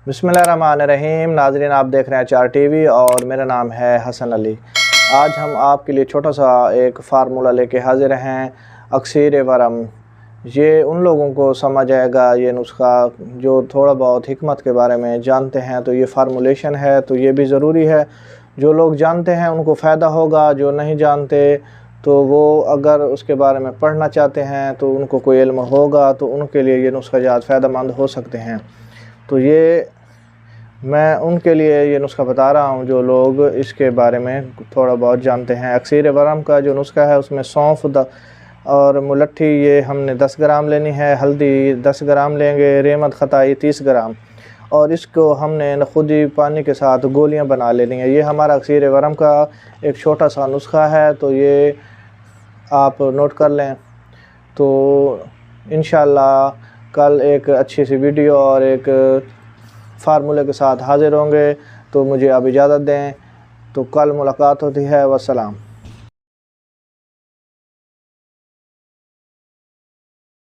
बिस्मिल्लाहिर्रहमानिर्रहीम। नाज़रीन, आप देख रहे हैं 4 टीवी और मेरा नाम है हसन अली। आज हम आपके लिए छोटा सा एक फार्मूला लेके हाज़िर हैं, अक्सीर वरम। ये उन लोगों को समझ आएगा ये नुस्खा जो थोड़ा बहुत हिकमत के बारे में जानते हैं। तो ये फार्मूलेशन है तो ये भी ज़रूरी है। जो लोग जानते हैं उनको फ़ायदा होगा, जो नहीं जानते तो वो अगर उसके बारे में पढ़ना चाहते हैं तो उनको कोई इल्म होगा तो उनके लिए ये नुस्खा ज़्यादा फ़ायदेमंद हो सकते हैं। तो ये मैं उनके लिए ये नुस्खा बता रहा हूँ जो लोग इसके बारे में थोड़ा बहुत जानते हैं। अक्सीर वरम का जो नुस्खा है उसमें सौंफ और मुलट्ठी ये हमने 10 ग्राम लेनी है, हल्दी 10 ग्राम लेंगे, रेमत खताई 30 ग्राम, और इसको हमने खुद ही पानी के साथ गोलियां बना लेनी है। ये हमारा अक्सीर वरम का एक छोटा सा नुस्खा है, तो ये आप नोट कर लें। तो इंशाअल्लाह कल एक अच्छी सी वीडियो और एक फार्मूले के साथ हाज़िर होंगे। तो मुझे अब इजाज़त दें, तो कल मुलाकात होती है। वस्सलाम।